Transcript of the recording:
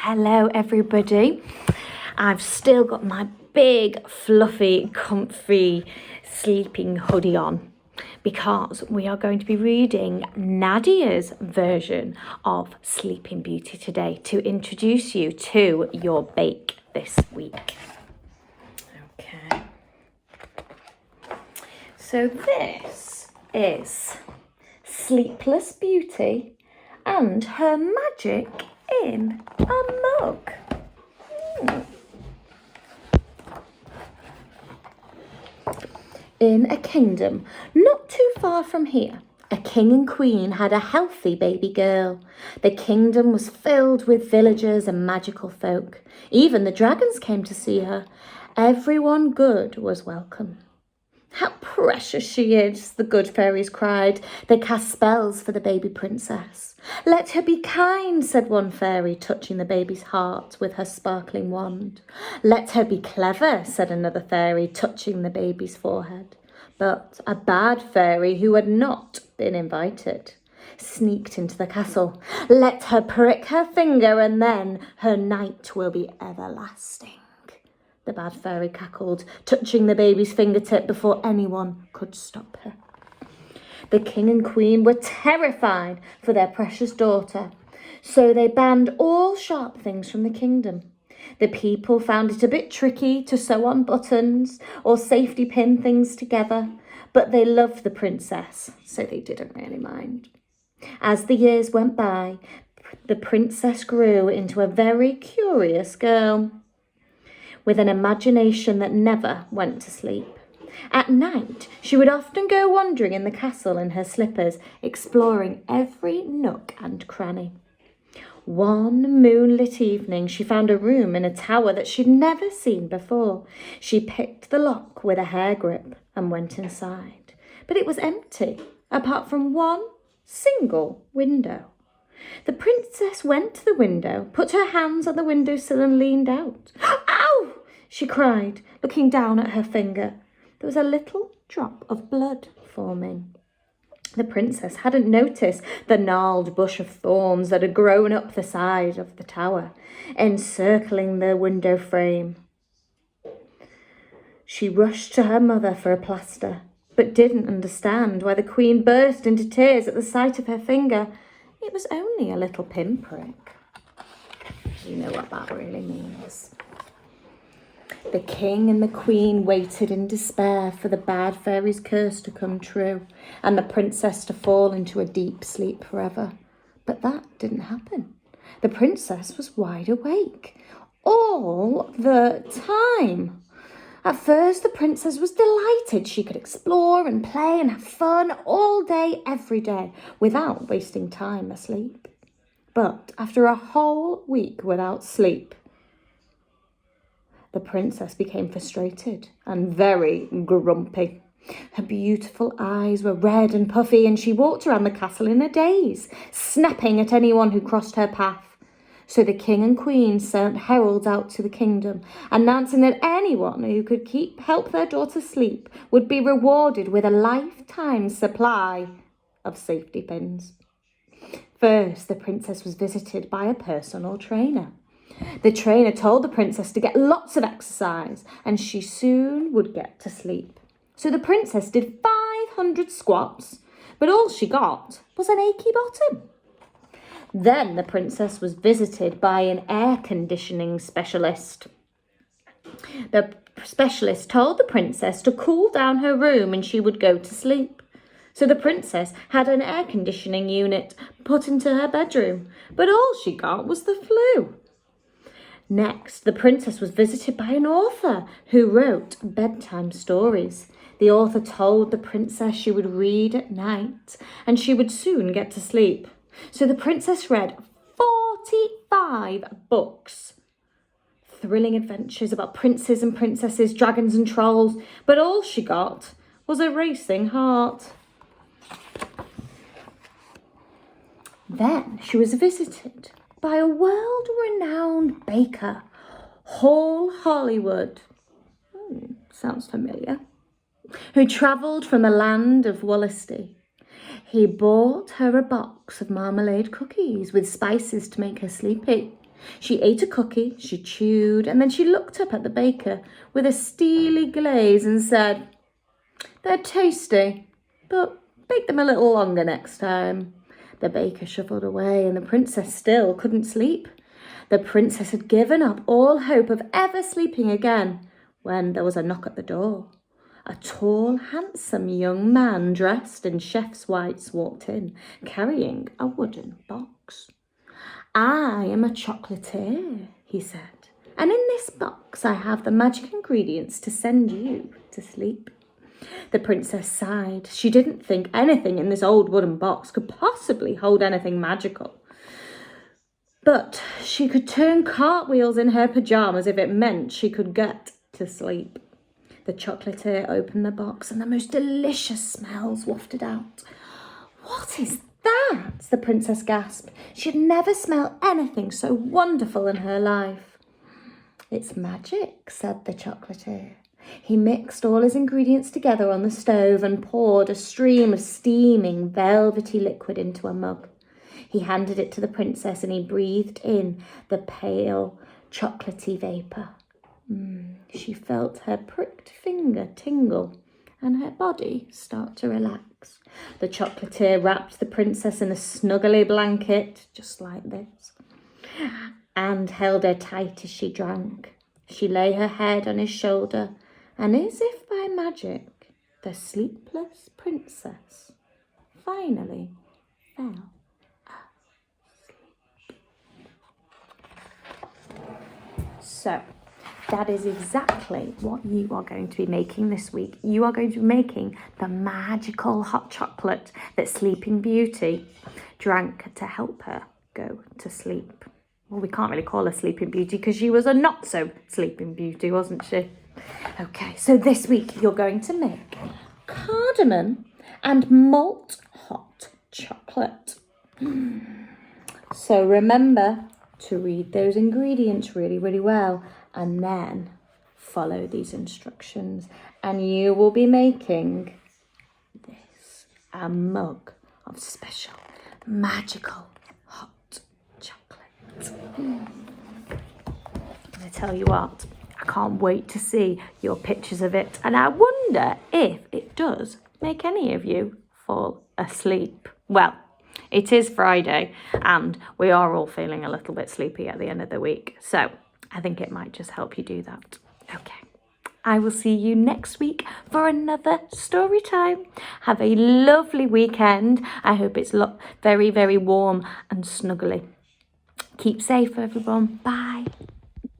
Hello everybody. I've still got my big fluffy comfy sleeping hoodie on because we are going to be reading Nadiya's version of Sleeping Beauty today to introduce you to your bake this week. Okay. So this is Sleepless Beauty and her magic in a mug. In a kingdom not too far from here, a king and queen had a healthy baby girl. The kingdom was filled with villagers and magical folk. Even the dragons came to see her. Everyone good was welcome. "How precious she is," the good fairies cried. They cast spells for the baby princess. "Let her be kind," said one fairy, touching the baby's heart with her sparkling wand. "Let her be clever," said another fairy, touching the baby's forehead. But a bad fairy, who had not been invited, sneaked into the castle. "Let her prick her finger, and then her night will be everlasting," the bad fairy cackled, touching the baby's fingertip before anyone could stop her. The king and queen were terrified for their precious daughter, so they banned all sharp things from the kingdom. The people found it a bit tricky to sew on buttons or safety pin things together, but they loved the princess, so they didn't really mind. As the years went by, the princess grew into a very curious girl, with an imagination that never went to sleep. At night, she would often go wandering in the castle in her slippers, exploring every nook and cranny. One moonlit evening, she found a room in a tower that she'd never seen before. She picked the lock with a hair grip and went inside. But it was empty, apart from one single window. The princess went to the window, put her hands on the windowsill and leaned out. "Ow!" she cried, looking down at her finger. There was a little drop of blood forming. The princess hadn't noticed the gnarled bush of thorns that had grown up the side of the tower, encircling the window frame. She rushed to her mother for a plaster, but didn't understand why the queen burst into tears at the sight of her finger. It was only a little pinprick. You know what that really means. The king and the queen waited in despair for the bad fairy's curse to come true and the princess to fall into a deep sleep forever. But that didn't happen. The princess was wide awake all the time. At first, the princess was delighted she could explore and play and have fun all day, every day, without wasting time asleep. But after a whole week without sleep, the princess became frustrated and very grumpy. Her beautiful eyes were red and puffy, and she walked around the castle in a daze, snapping at anyone who crossed her path. So the king and queen sent heralds out to the kingdom, announcing that anyone who could help their daughter sleep would be rewarded with a lifetime supply of safety pins. First, the princess was visited by a personal trainer. The trainer told the princess to get lots of exercise and she soon would get to sleep. So the princess did 500 squats, but all she got was an achy bottom. Then the princess was visited by an air conditioning specialist. The specialist told the princess to cool down her room and she would go to sleep. So the princess had an air conditioning unit put into her bedroom, but all she got was the flu. Next, the princess was visited by an author who wrote bedtime stories. The author told the princess she would read at night and she would soon get to sleep. So the princess read 45 books. Thrilling adventures about princes and princesses, dragons and trolls, but all she got was a racing heart. Then she was visited by a world-renowned baker, Hall Hollywood. Sounds familiar. Who travelled from the land of Wallasty. He bought her a box of marmalade cookies with spices to make her sleepy. She ate a cookie, she chewed, and then she looked up at the baker with a steely glaze and said, "They're tasty, but bake them a little longer next time." The baker shuffled away, and the princess still couldn't sleep. The princess had given up all hope of ever sleeping again when there was a knock at the door. A tall, handsome young man dressed in chef's whites walked in, carrying a wooden box. "I am a chocolatier," he said, "and in this box I have the magic ingredients to send you to sleep." The princess sighed. She didn't think anything in this old wooden box could possibly hold anything magical. But she could turn cartwheels in her pajamas if it meant she could get to sleep. The chocolatier opened the box and the most delicious smells wafted out. "What is that?" the princess gasped. She had never smelled anything so wonderful in her life. "It's magic," said the chocolatier. He mixed all his ingredients together on the stove and poured a stream of steaming, velvety liquid into a mug. He handed it to the princess and he breathed in the pale, chocolatey vapour. She felt her pricked finger tingle and her body start to relax. The chocolatier wrapped the princess in a snuggly blanket, just like this, and held her tight as she drank. She lay her head on his shoulder, and as if by magic, the sleepless princess finally fell. So, that is exactly what you are going to be making this week. You are going to be making the magical hot chocolate that Sleeping Beauty drank to help her go to sleep. Well, we can't really call her Sleeping Beauty because she was a not-so-Sleeping Beauty, wasn't she? Okay, so this week you're going to make cardamom and malt hot chocolate. So remember to read those ingredients really, really well and then follow these instructions and you will be making this, a mug of special magical hot chocolate. I tell you what, I can't wait to see your pictures of it, and I wonder if it does make any of you fall asleep. Well, it is Friday and we are all feeling a little bit sleepy at the end of the week, so I think it might just help you do that. Okay, I will see you next week for another story time. Have a lovely weekend. I hope it's very, very warm and snuggly. Keep safe, everyone. Bye.